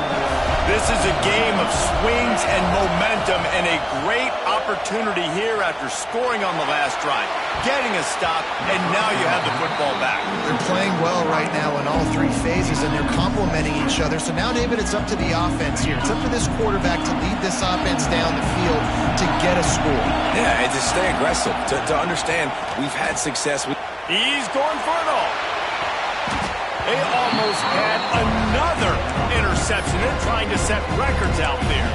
This is a game of swings and momentum, and a great opportunity here after scoring on the last drive, getting a stop, and now you have the football back. They're playing well right now in all 3 phases, and they're complementing each other. So now, David, it's up to the offense here. It's up to this quarterback to lead this offense down the field to get a score. Yeah, and to stay aggressive, to understand we've had success with. He's going for it all. They almost had another interception. They're trying to set records out there.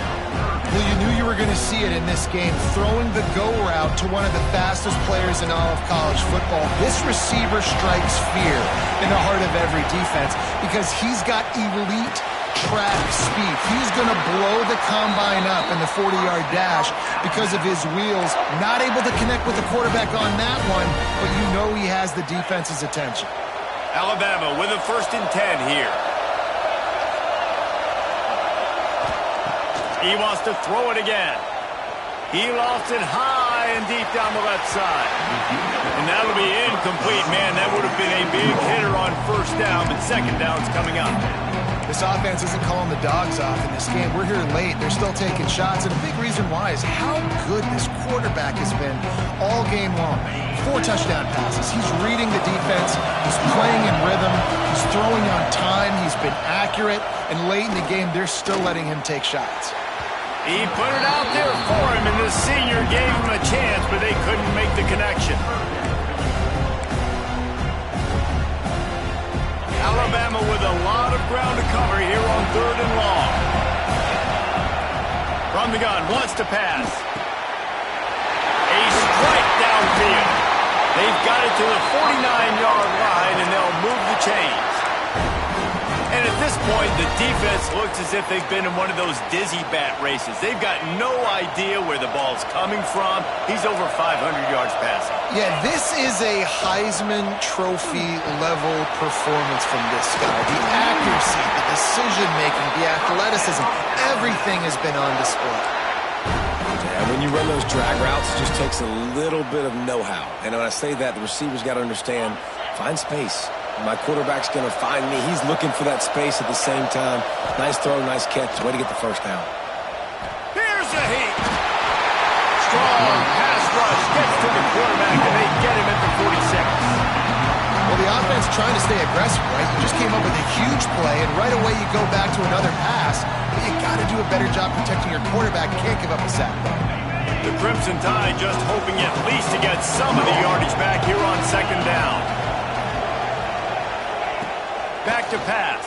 Well, you knew you were going to see it in this game, throwing the go route to one of the fastest players in all of college football. This receiver strikes fear in the heart of every defense because he's got elite track speed. He's going to blow the combine up in the 40-yard dash because of his wheels. Not able to connect with the quarterback on that one, but you know he has the defense's attention. Alabama with a 1st and 10 here. He wants to throw it again. He lost it high and deep down the left side. And that'll be incomplete. Man, that would have been a big hitter on 1st down, but 2nd down's coming up. This offense isn't calling the dogs off in this game. We're here late. They're still taking shots, and a big reason why is how good this quarterback has been all game long. 4 touchdown passes. He's reading the defense. He's playing in rhythm. He's throwing on time. He's been accurate. And late in the game, they're still letting him take shots. He put it out there for him, and the senior gave him a chance, but they couldn't make the connection. Alabama with a lot of ground to cover here on 3rd and long. From the gun, wants to pass. A strike downfield. They've got it to the 49-yard line, and they'll move the chains. And at this point, the defense looks as if they've been in one of those dizzy bat races. They've got no idea where the ball's coming from. He's over 500 yards passing. Yeah, this is a Heisman Trophy level performance from this guy. The accuracy, the decision-making, the athleticism, everything has been on display. And when you run those drag routes, it just takes a little bit of know-how. And when I say that, the receiver's got to understand, find space. My quarterback's going to find me. He's looking for that space at the same time. Nice throw, nice catch. Way to get the 1st down. Here's a heat. Strong pass rush gets to the quarterback, and they get him at the 46. Well, the offense trying to stay aggressive, right? You just came up with a huge play, and right away you go back to another pass. But you got to do a better job protecting your quarterback. You can't give up a sack. The Crimson Tide just hoping at least to get some of the yardage back here on 2nd down. Back to pass.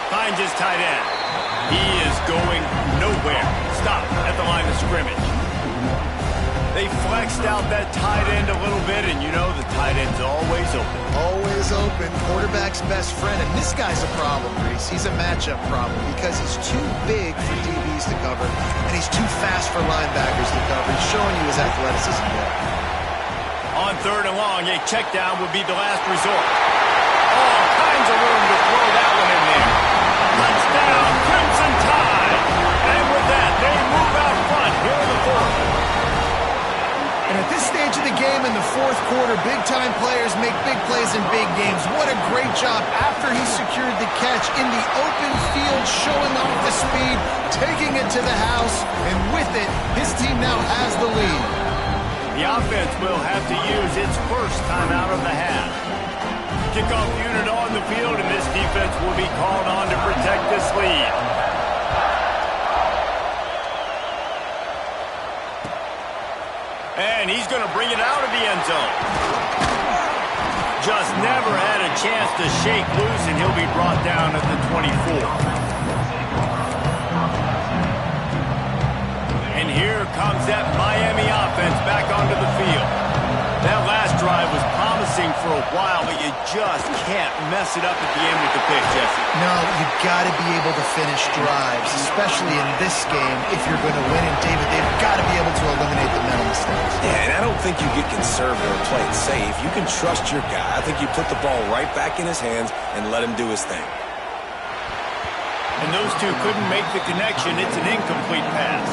Finds his tight end. He is going nowhere. Stop at the line of scrimmage. They flexed out that tight end a little bit, and you know the tight end's always open. Always open. Quarterback's best friend. And this guy's a problem, Reese. He's a matchup problem because he's too big for DBs to cover, and he's too fast for linebackers to cover. He's showing you his athleticism there. On 3rd and long, a check down would be the last resort. All kinds of room to throw that one in there. Touchdown, Crimson Tide. And with that, they move out front here in the 4th. And at this stage of the game in the 4th quarter, big-time players make big plays in big games. What a great job after he secured the catch in the open field, showing off the speed, taking it to the house, and with it, his team now has the lead. The offense will have to use its 1st time out of the half. Kickoff unit on the field, and this defense will be called on to protect this lead. And he's going to bring it out of the end zone. Just never had a chance to shake loose, and he'll be brought down at the 24. And here comes that Miami offense back onto the field. That last drive was promising for a while, but you just can't mess it up at the end with the pick, Jesse. No, you've got to be able to finish drives, especially in this game if you're going to win. And, David, they've got to be able to eliminate the mental mistakes. Yeah, and I don't think you get conservative or play it safe. You can trust your guy. I think you put the ball right back in his hands and let him do his thing. And those two couldn't make the connection. It's an incomplete pass.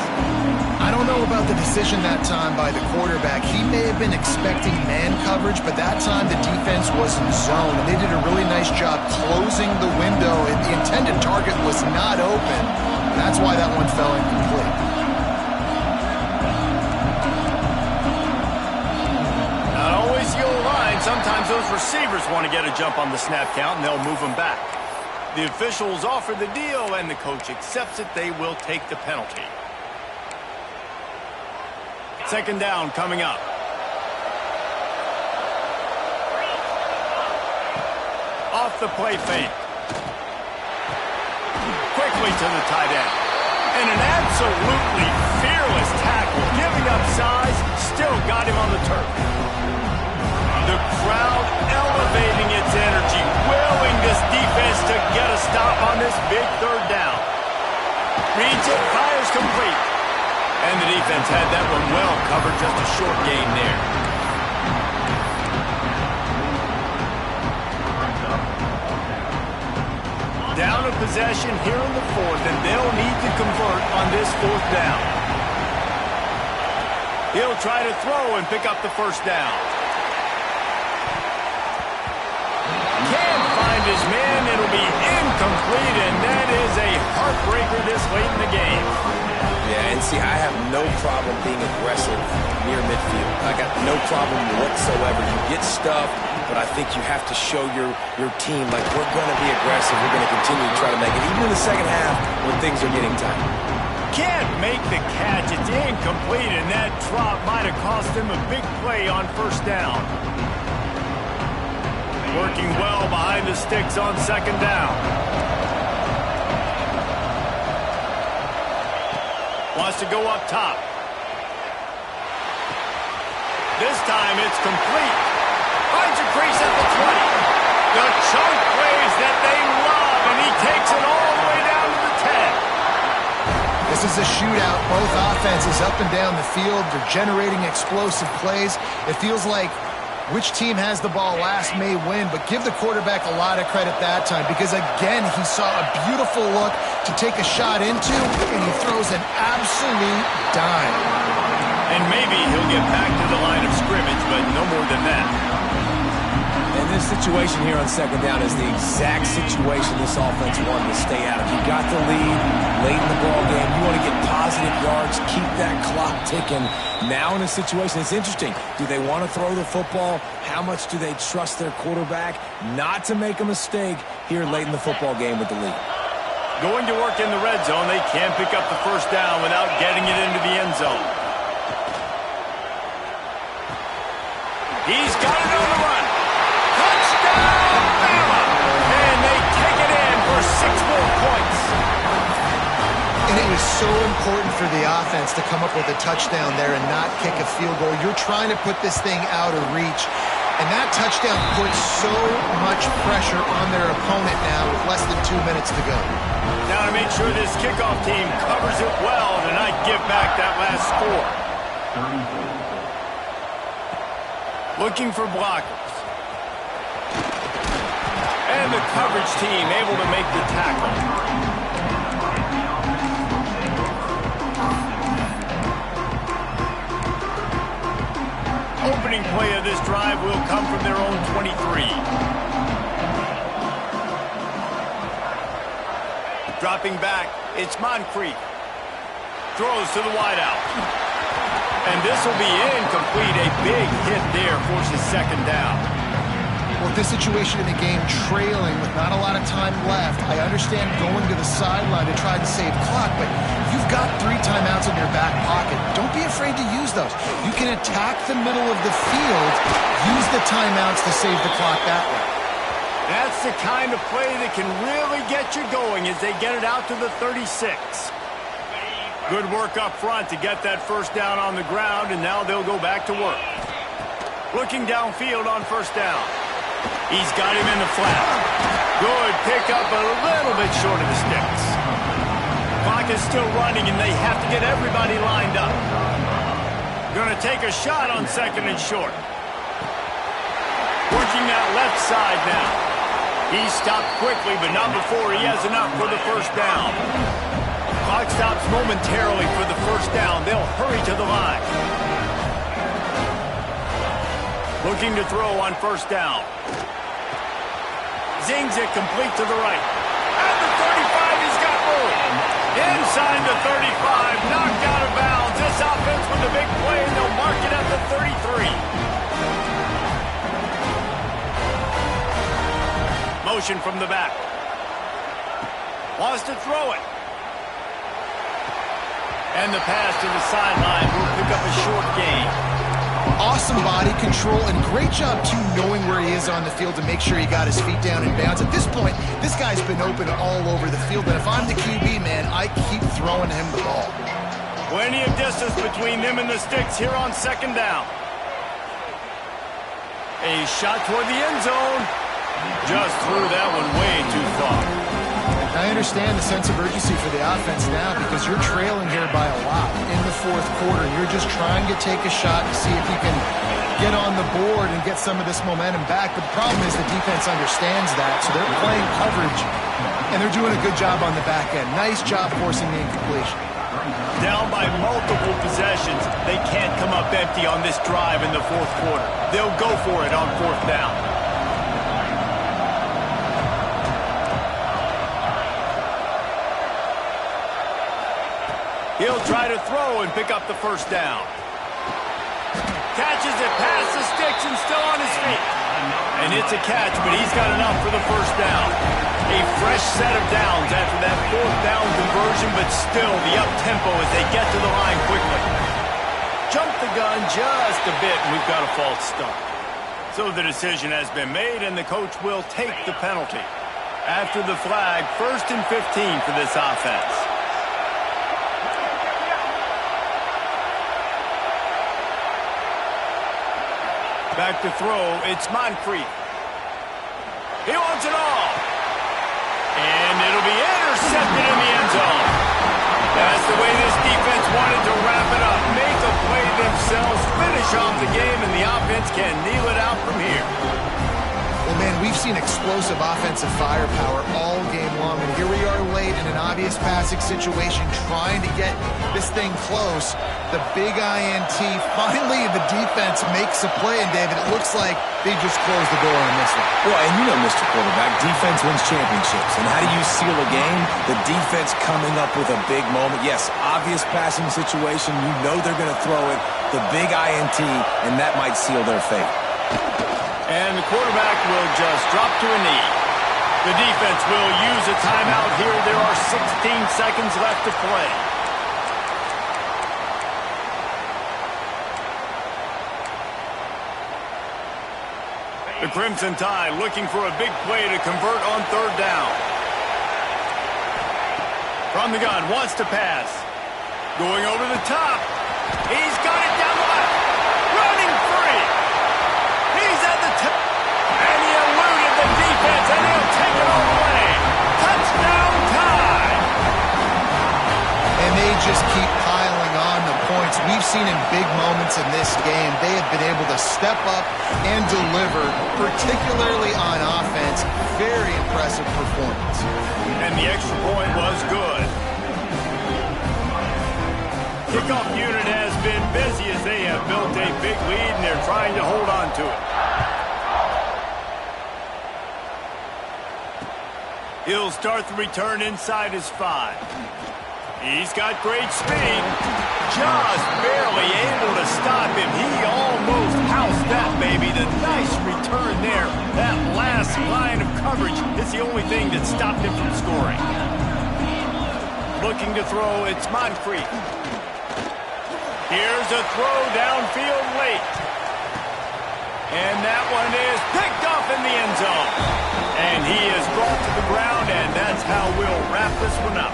I don't know about the decision that time by the quarterback. He may have been expecting man coverage, but that time the defense was in zone, and they did a really nice job closing the window, and the intended target was not open. That's why that one fell incomplete. Not always the old line. Sometimes those receivers want to get a jump on the snap count, and they'll move them back. The officials offer the deal, and the coach accepts it. They will take the penalty. Second down coming up. Off the play fake. Quickly to the tight end. And an absolutely fearless tackle. Giving up size, still got him on the turf. The crowd elevating its energy, willing this defense to get a stop on this big third down. Reads it, fires complete. And the defense had that one well covered, just a short gain there. Down a possession here in the fourth, and they'll need to convert on this fourth down. He'll try to throw and pick up the first down. Can't find his man. It'll be incomplete, and that is a heartbreaker this late in the game. Yeah, and see, I have no problem being aggressive near midfield. I got no problem whatsoever. You get stuffed, but I think you have to show your team, like, we're going to be aggressive. We're going to continue to try to make it, even in the second half when things are getting tight. Can't make the catch. It's incomplete, and that drop might have cost him a big play on first down. Working well behind the sticks on second down. Wants to go up top. This time it's complete. Finds a crease at the 20. The chunk plays that they love, and he takes it all the way down to the 10. This is a shootout. Both offenses up and down the field. They're generating explosive plays. It feels like which team has the ball last may win, but give the quarterback a lot of credit that time because, again, he saw a beautiful look to take a shot into, and he throws an absolute dime. And maybe he'll get back to the line of scrimmage, but no more than that. And this situation here on second down is the exact situation this offense wanted to stay out of. You got the lead late in the ball game. You want to get positive yards, keep that clock ticking. Now in a situation, it's interesting. Do they want to throw the football? How much do they trust their quarterback not to make a mistake here late in the football game with the lead? Going to work in the red zone. They can't pick up the first down without getting it into the end zone. He's got it on the run. Touchdown, Bama! And they take it in for 6 more points. And it was so important for the offense to come up with a touchdown there and not kick a field goal. You're trying to put this thing out of reach. And that touchdown puts so much pressure on their opponent now with less than 2 minutes to go. Now to make sure this kickoff team covers it well to not give back that last score. Looking for blockers. And the coverage team able to make the tackle. Opening play of this drive will come from their own 23. Dropping back, it's Moncrief. Throws to the wideout. And this will be incomplete. A big hit there forces second down. Well, this situation in the game, trailing with not a lot of time left, I understand going to the sideline to try to save clock, but you've got 3 timeouts in your back pocket. Don't be afraid to use those. You can attack the middle of the field, use the timeouts to save the clock that way. That's the kind of play that can really get you going as they get it out to the 36. Good work up front to get that first down on the ground, and now they'll go back to work. Looking downfield on first down. He's got him in the flat. Good pickup, a little bit short of the sticks. Clock is still running, and they have to get everybody lined up. Going to take a shot on 2nd and short. Working that left side now. He stopped quickly, but not before he has enough for the first down. Clock stops momentarily for the first down. They'll hurry to the line. Looking to throw on first down. Zings it complete to the right. At the 35, he's got room. Inside the 35, knocked out of bounds. This offense with a big play, and they'll mark it at the 33. Motion from the back. Wants to throw it. And the pass to the sideline will pick up a short gain. Awesome body control and great job, too, knowing where he is on the field to make sure he got his feet down and bounds. At this point, this guy's been open all over the field, and if I'm the QB, man, I keep throwing him the ball. Plenty of distance between them and the sticks here on 2nd down. A shot toward the end zone. Just threw that one way too far. I understand the sense of urgency for the offense now because you're trailing here by a lot in the 4th quarter. You're just trying to take a shot to see if you can get on the board and get some of this momentum back. But the problem is the defense understands that, so they're playing coverage, and they're doing a good job on the back end. Nice job forcing the incompletion. Down by multiple possessions, they can't come up empty on this drive in the 4th quarter. They'll go for it on 4th down. He'll try to throw and pick up the first down. Catches it past the sticks and still on his feet. And it's a catch, but he's got enough for the first down. A fresh set of downs after that 4th down conversion, but still the up-tempo as they get to the line quickly. Jump the gun just a bit, and we've got a false start. So the decision has been made, and the coach will take the penalty. After the flag, 1st and 15 for this offense. Back to throw, it's Moncrief. He wants it all. And it'll be intercepted in the end zone. That's the way this defense wanted to wrap it up. Make a play themselves, finish off the game, and the offense can kneel it out from here. Well, man, we've seen explosive offensive firepower all game long, and here we are late in an obvious passing situation trying to get this thing close. The big INT, finally the defense makes a play, and David, it looks like they just closed the door on this one. Well, and you know, Mr. Quarterback, defense wins championships. And how do you seal a game? The defense coming up with a big moment. Yes, obvious passing situation. You know they're going to throw it. The big INT, and that might seal their fate. And the quarterback will just drop to a knee. The defense will use a timeout here. There are 16 seconds left to play. The Crimson Tide looking for a big play to convert on 3rd down. From the gun, wants to pass. Going over the top. He's got it down left. Running free. He's at the top. And he eluded the defense, and he'll take it all away. Touchdown Tide. And they just keep piling on the points. We've seen in big moments in this game, they have been able to step up and deliver, particularly on offense. Very impressive performance. And the extra point was good. Kickoff unit has been busy as they have built a big lead, and they're trying to hold on to it. He'll start the return inside his 5. He's got great speed. Just barely able to stop him. He almost housed that baby. The nice return there. That last line of coverage is the only thing that stopped him from scoring. Looking to throw, it's Moncrief. Here's a throw downfield late. And that one is picked off in the end zone. And he is brought to the ground, and that's how we'll wrap this one up.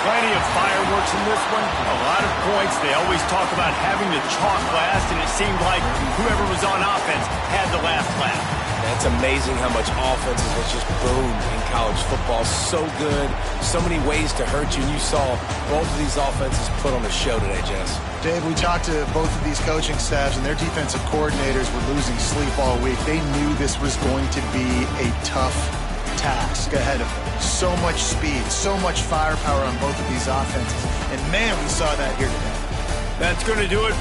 Plenty of fireworks in this one? A lot of points. They always talk about having the chalk last, and it seemed like whoever was on offense had the last laugh. It's amazing how much offenses has just boomed in college football. So good, so many ways to hurt you. And you saw both of these offenses put on a show today, Jess. Dave, we talked to both of these coaching staffs, and their defensive coordinators were losing sleep all week. They knew this was going to be a tough task ahead of them. So much speed, so much firepower on both of these offenses. And, man, we saw that here today. That's going to do it